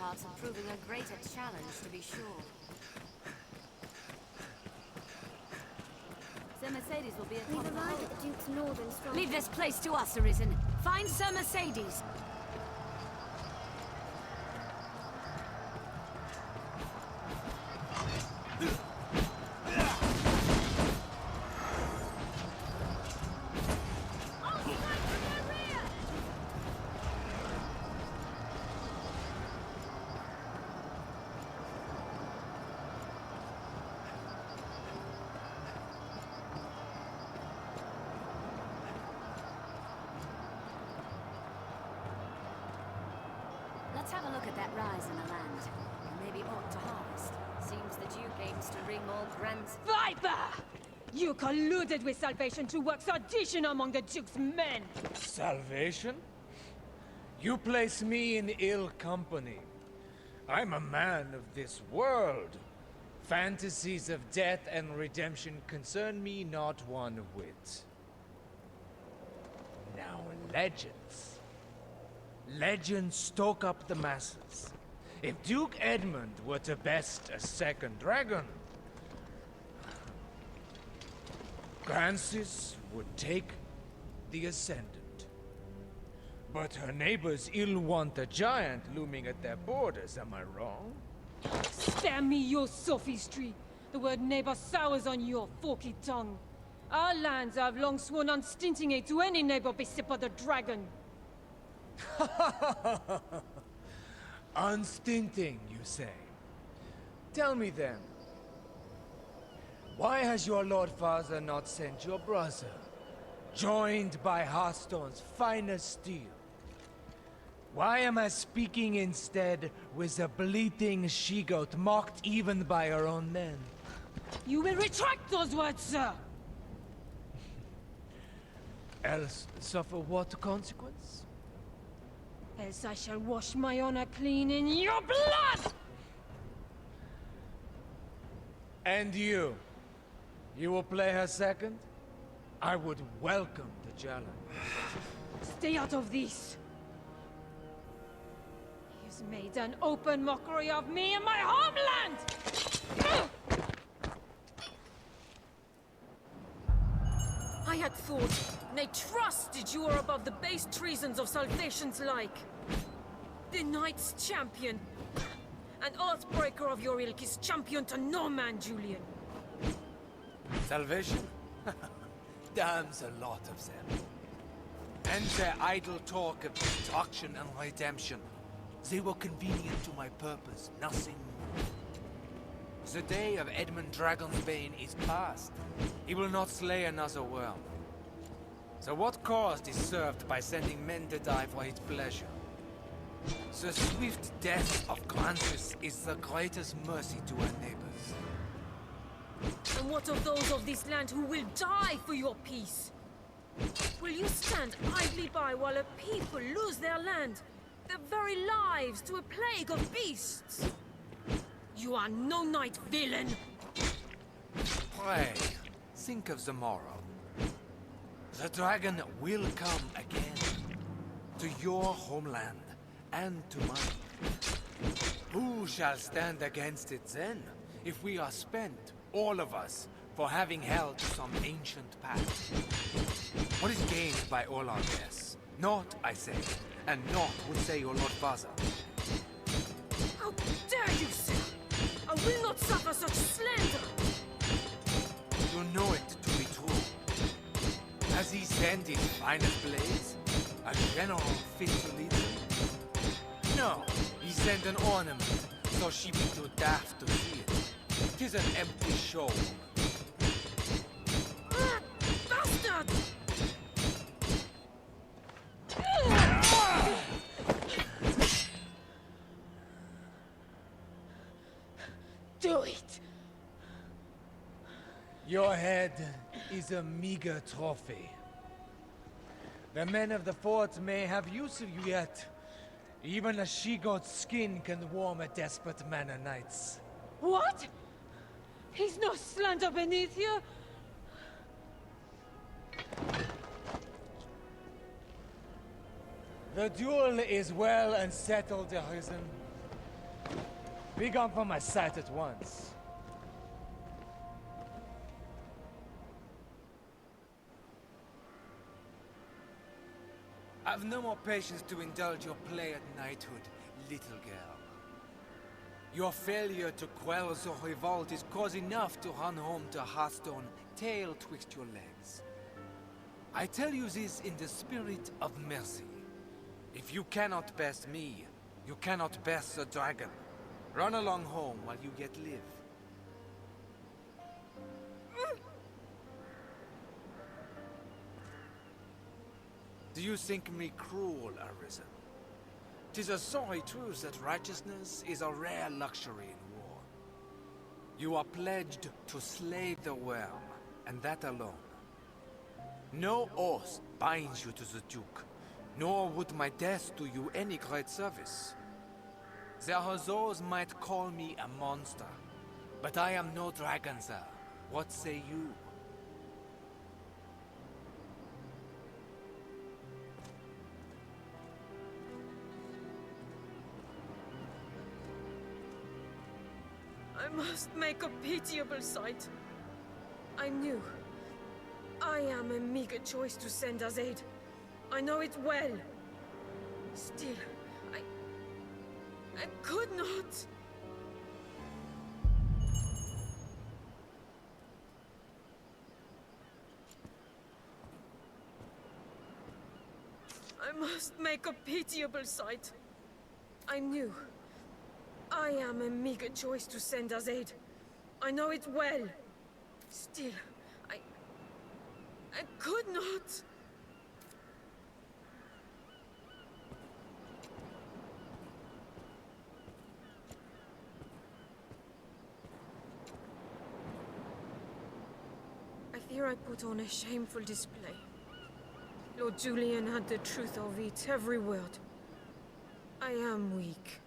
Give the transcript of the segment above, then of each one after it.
parts are proving a greater challenge, to be sure. Sir Mercedes will be at We've top of the arrived hold. at the Duke's northern stronghold. Leave this place to us, Arisen. Find Sir Mercedes. Let's have a look at that rise in the land. Maybe ought to harvest. Seems the Duke aims to wring all grants. Viper! You colluded with Salvation to work sedition among the Duke's men! Salvation? You place me in ill company. I'm a man of this world. Fantasies of death and redemption concern me not one whit. Now legends. Legends stoke up the masses. If Duke Edmund were to best a second dragon, Francis would take the ascendant. But her neighbors ill want a giant looming at their borders, am I wrong? Spare me your sophistry! The word neighbor sours on your forky tongue. Our lands have long sworn unstinting aid to any neighbor beset by the dragon. Unstinting, you say? Tell me then, why has your Lord Father not sent your brother, joined by Hearthstone's finest steel? Why am I speaking instead with a bleating she-goat mocked even by her own men? You will retract those words, sir! Else suffer what consequence? Else I shall wash my honor clean in your blood! And you? You will play her second? I would welcome the challenge. Stay out of this! He's made an open mockery of me and my homeland! I had thought, nay trusted you were above the base treasons of Salvation's like. The Knight's champion. An Earthbreaker of your ilk is champion to no man, Julian. Salvation? Damns a lot of them. And their idle talk of destruction and redemption. They were convenient to my purpose, nothing more. The day of Edmund Dragonsbane is past. He will not slay another worm. So what cause is served by sending men to die for his pleasure? The swift death of Francis is the greatest mercy to our neighbors. And what of those of this land who will die for your peace? Will you stand idly by while a people lose their land, their very lives to a plague of beasts? You are no knight, villain! Pray, think of the morrow. The dragon will come again. To your homeland, and to mine. Who shall stand against it then, if we are spent, all of us, for having held to some ancient path? What is gained by all our deaths? Naught, I say, and naught would say your Lord Father. How dare you, sir! I will not suffer such slander! You know it to be true. Has he sent his finest blades? A general fit to lead them? No, he sent an ornament, so she be too daft to see it. 'Tis an empty show. Bastard! Do it! Your head is a meager trophy. The men of the fort may have use of you yet. Even a she-goat's skin can warm a desperate man of nights. What? He's no slander beneath you? The duel is well and settled, Arisen. Be gone from my sight at once. I've no more patience to indulge your play at knighthood, little girl. Your failure to quell the revolt is cause enough to run home to Hearthstone, tail twixt your legs. I tell you this in the spirit of mercy. If you cannot best me, you cannot best the dragon. Run along home while you yet live. Do you think me cruel, Arisen? 'Tis a sorry truth that righteousness is a rare luxury in war. You are pledged to slay the worm, and that alone. No oath binds you to the Duke, nor would my death do you any great service. There are those might call me a monster, but I am no dragon, sir. What say you? I must make a pitiable sight. I knew. I am a meager choice to send as aid. I know it well. Still, I could not. I must make a pitiable sight. I knew. I am a meager choice to send as aid. I know it well. Still, I could not. I fear I put on a shameful display. Lord Julian had the truth of it, every word. I am weak.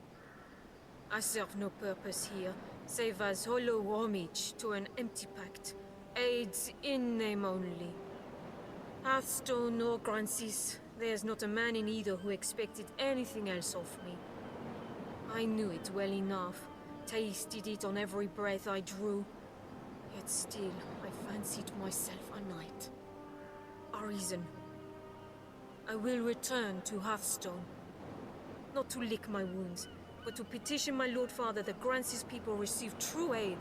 I serve no purpose here, save as hollow homage to an empty pact. Aids in name only. Hearthstone or Grancis, there's not a man in either who expected anything else of me. I knew it well enough, tasted it on every breath I drew. Yet still, I fancied myself a knight. Arisen. I will return to Hearthstone. Not to lick my wounds, but to petition my Lord Father that Grancis people receive true aid.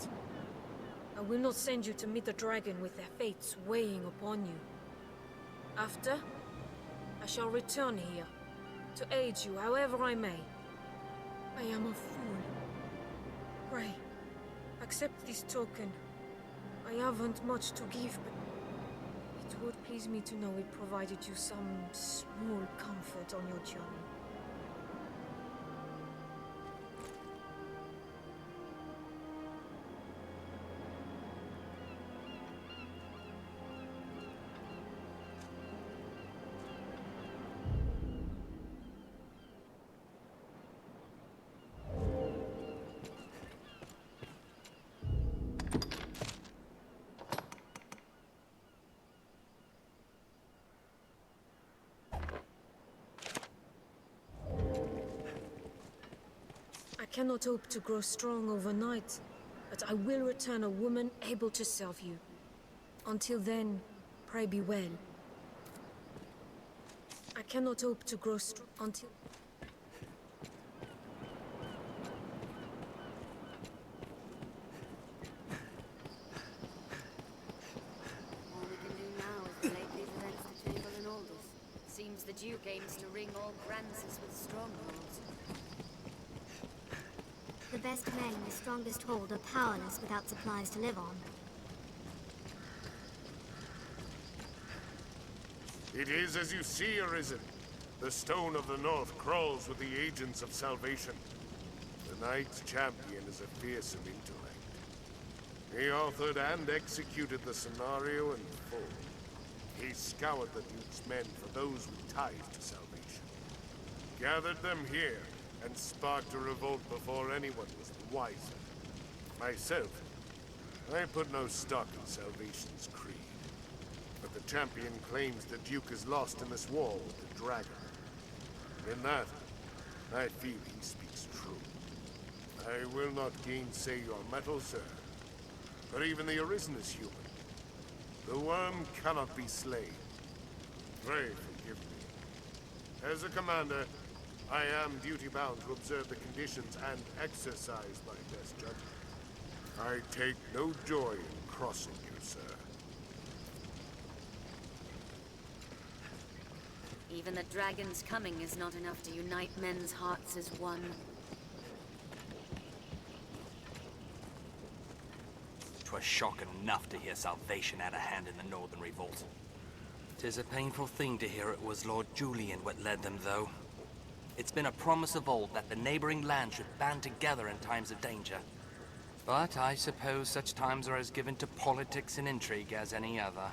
I will not send you to meet the dragon with their fates weighing upon you. After, I shall return here, to aid you however I may. I am a fool. Pray, accept this token. I haven't much to give, but it would please me to know it provided you some small comfort on your journey. I cannot hope to grow strong overnight, but I will return a woman able to serve you. Until then, pray be well. I cannot hope to grow strong until... All we can do now is lay these events to table in Aldous. Seems the Duke aims to ring all Grancis with strongholds. The best men in the strongest hold are powerless without supplies to live on. It is as you see, Arisen. The Stone of the North crawls with the agents of salvation. The Knight's champion is a fearsome intellect. He authored and executed the scenario in full. He scoured the Duke's men for those with ties to salvation. Gathered them here, and sparked a revolt before anyone was wiser. Myself, I put no stock in Salvation's creed. But the champion claims the Duke is lost in this war with the dragon. In that, I feel he speaks true. I will not gainsay your mettle, sir. But even the Arisen is human. The worm cannot be slain. Pray forgive me. As a commander, I am duty-bound to observe the conditions and exercise my best judgment. I take no joy in crossing you, sir. Even the dragon's coming is not enough to unite men's hearts as one. 'Twas shock enough to hear salvation had a hand in the Northern Revolt. 'Tis a painful thing to hear it was Lord Julian what led them, though. It's been a promise of old that the neighboring lands should band together in times of danger. But I suppose such times are as given to politics and intrigue as any other.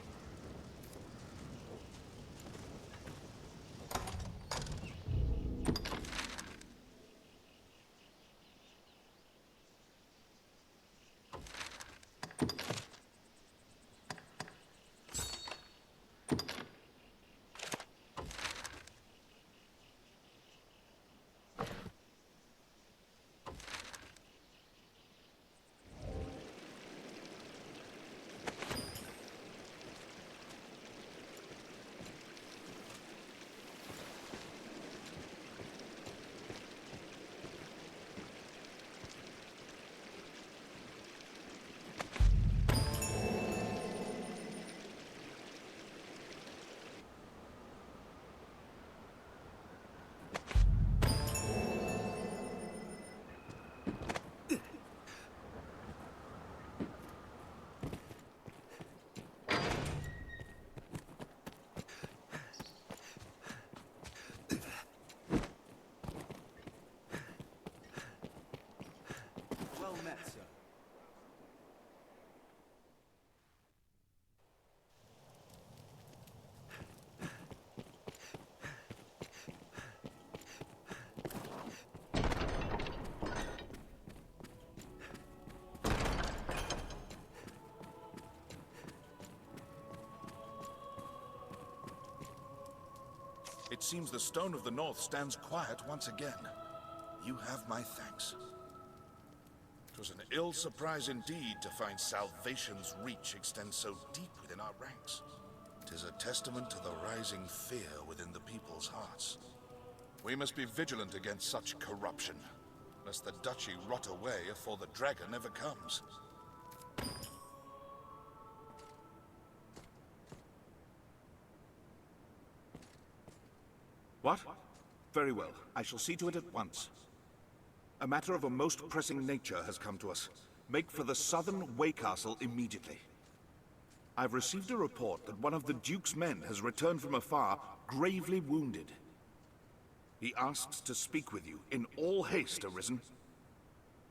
Well met, sir. It seems the Stone of the North stands quiet once again. You have my thanks. It was an ill surprise indeed to find salvation's reach extend so deep within our ranks. 'Tis a testament to the rising fear within the people's hearts. We must be vigilant against such corruption, lest the duchy rot away afore the dragon ever comes. What? Very well. I shall see to it at once. A matter of a most pressing nature has come to us. Make for the southern Way Castle immediately. I've received a report that one of the Duke's men has returned from afar, gravely wounded. He asks to speak with you, in all haste, Arisen.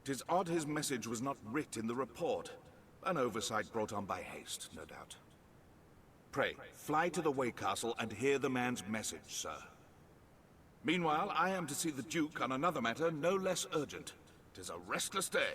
'Tis odd his message was not writ in the report. An oversight brought on by haste, no doubt. Pray, fly to the Way Castle and hear the man's message, sir. Meanwhile, I am to see the Duke on another matter no less urgent. 'Tis a restless day.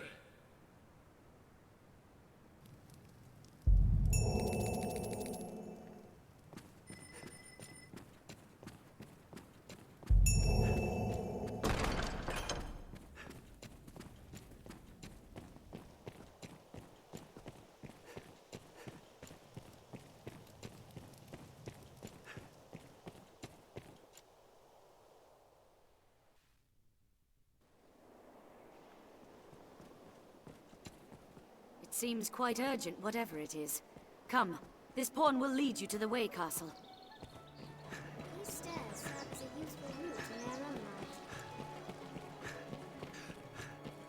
It seems quite urgent, whatever it is. Come, this pawn will lead you to the Way Castle. These stairs serve as a useful route in their own right.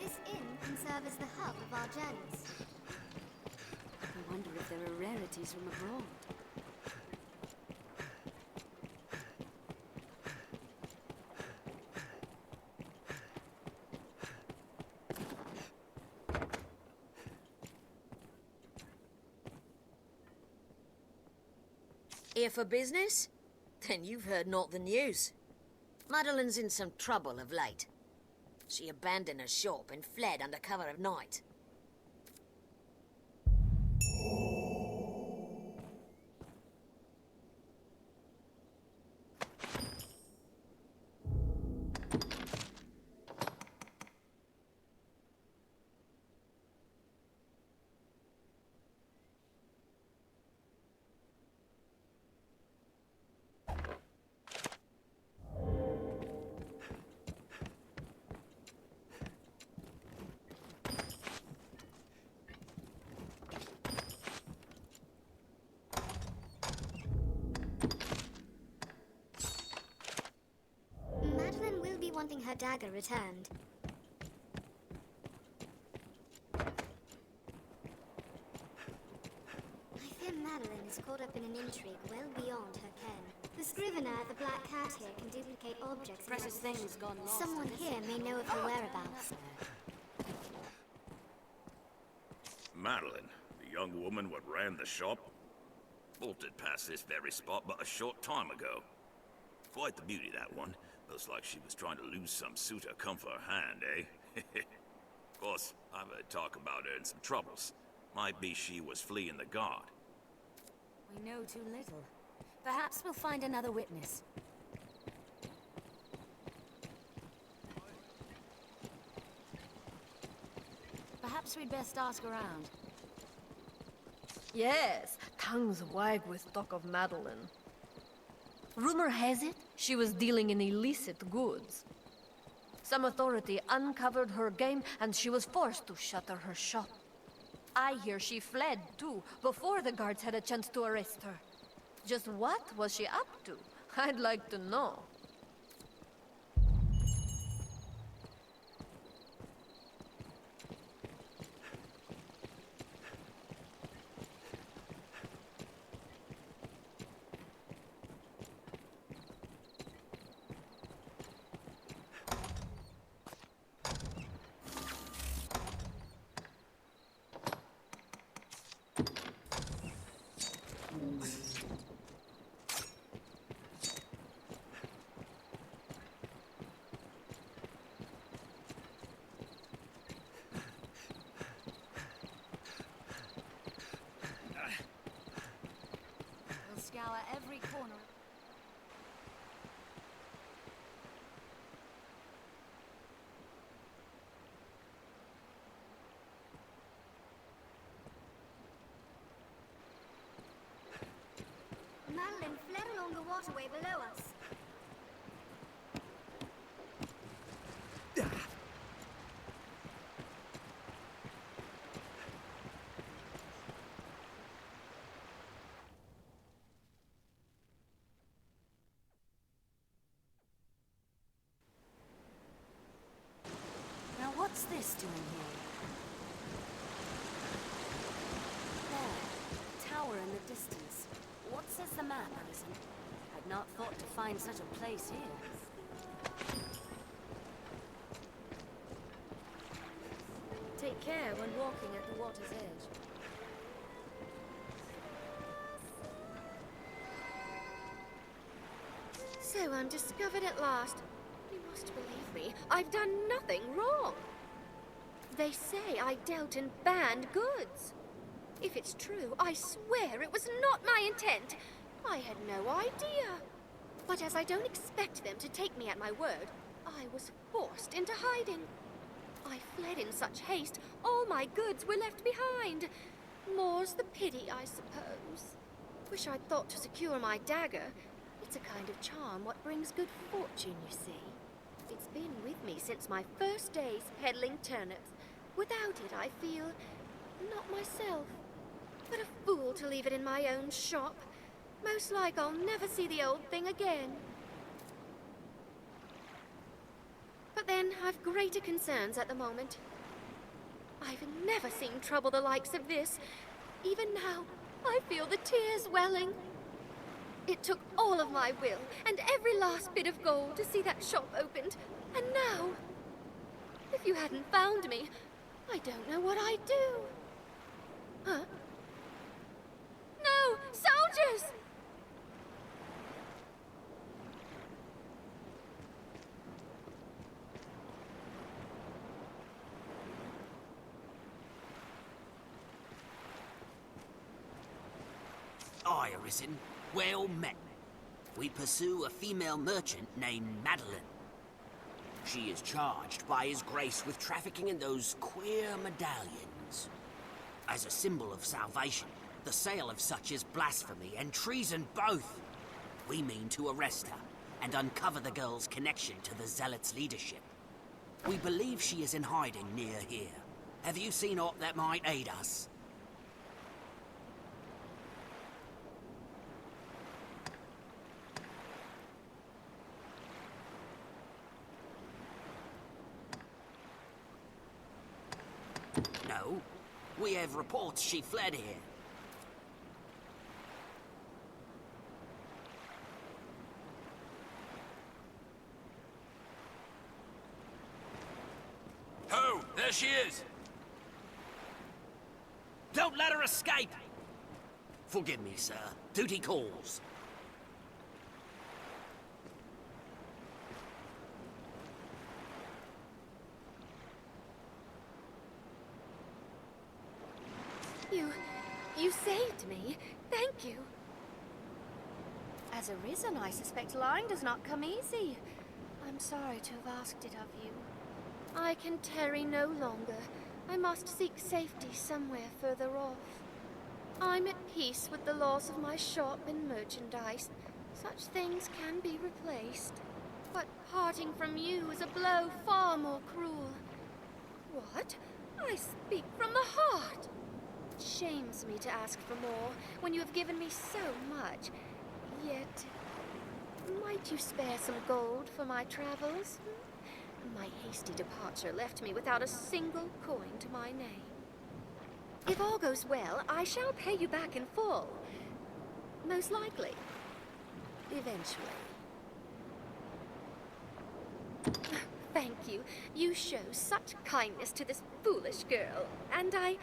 This inn can serve as the hub of our journeys. I wonder if there are rarities from abroad. Here for business? Then you've heard not the news. Madeleine's in some trouble of late. She abandoned her shop and fled under cover of night. that dagger returned. I fear Madeleine is caught up in an intrigue well beyond her ken. The scrivener at the Black Cat here can duplicate objects. Precious things gone lost. Someone here may know of her whereabouts. Madeleine, the young woman what ran the shop, bolted past this very spot but a short time ago. Quite the beauty, that one. Looks like she was trying to lose some suitor come for her hand, eh? Of course, I've heard talk about her in some troubles. Might be she was fleeing the guard. We know too little. Perhaps we'll find another witness. Perhaps we'd best ask around. Yes, tongues wag with talk of Madeleine. Rumor has it she was dealing in illicit goods. Some authority uncovered her game and she was forced to shutter her shop. I hear she fled, too, before the guards had a chance to arrest her. Just what was she up to? I'd like to know. Scour every corner. Madeleine fled along the waterway below us. Now what's this doing here? There, tower in the distance. What says the map, Arisen? I'd not thought to find such a place here. Take care when walking at the water's edge. So I'm discovered at last. You must believe me, I've done nothing wrong. They say I dealt in banned goods. If it's true, I swear it was not my intent. I had no idea. But as I don't expect them to take me at my word, I was forced into hiding. I fled in such haste, all my goods were left behind. More's the pity, I suppose. Wish I'd thought to secure my dagger. It's a kind of charm what brings good fortune, you see. It's been with me since my first days peddling turnips. Without it, I feel not myself. But a fool to leave it in my own shop. Most like I'll never see the old thing again. But then, I've greater concerns at the moment. I've never seen trouble the likes of this. Even now, I feel the tears welling. It took all of my will and every last bit of gold to see that shop opened. And now, if you hadn't found me, I don't know what I'd do. Huh? No! Soldiers! Aye, Arisen. Well met. We pursue a female merchant named Madeleine. She is charged by His Grace with trafficking in those queer medallions. As a symbol of salvation, the sale of such is blasphemy and treason both. We mean to arrest her and uncover the girl's connection to the Zealots' leadership. We believe she is in hiding near here. Have you seen aught that might aid us? No. We have reports she fled here. Ho! There she is! Don't let her escape! Forgive me, sir. Duty calls. You saved me. Thank you. As Arisen, I suspect lying does not come easy. I'm sorry to have asked it of you. I can tarry no longer. I must seek safety somewhere further off. I'm at peace with the loss of my shop and merchandise. Such things can be replaced. But parting from you is a blow far more cruel. What? I speak from the heart. It shames me to ask for more when you have given me so much. Yet, might you spare some gold for my travels? My hasty departure left me without a single coin to my name. If all goes well, I shall pay you back in full. Most likely. Eventually. Thank you. You show such kindness to this foolish girl, and I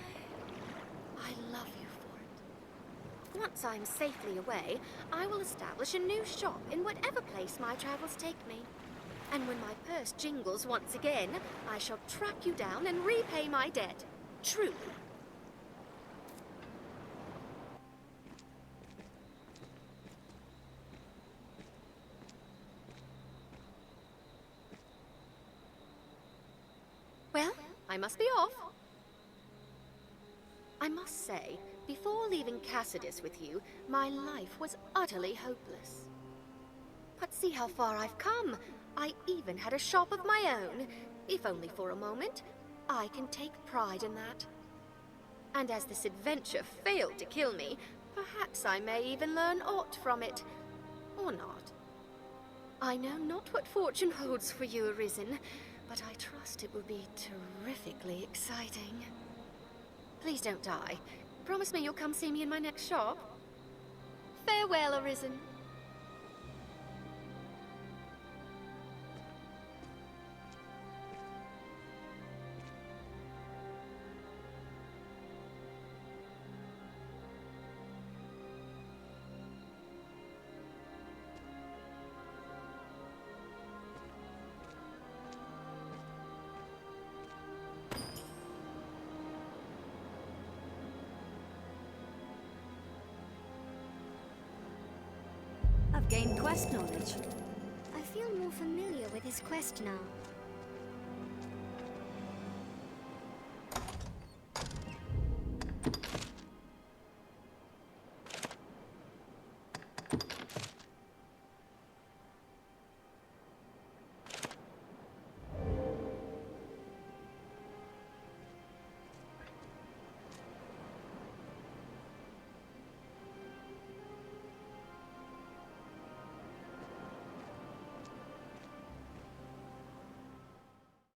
love you for it. Once I'm safely away, I will establish a new shop in whatever place my travels take me. And when my purse jingles once again, I shall track you down and repay my debt. Truly. Well, I must be off. I must say, before leaving Cassidus with you, my life was utterly hopeless. But see how far I've come. I even had a shop of my own. If only for a moment, I can take pride in that. And as this adventure failed to kill me, perhaps I may even learn aught from it. Or not. I know not what fortune holds for you, Arisen, but I trust it will be terrifically exciting. Please don't die. Promise me you'll come see me in my next shop. Farewell, Arisen. I've gained quest knowledge. I feel more familiar with his quest now.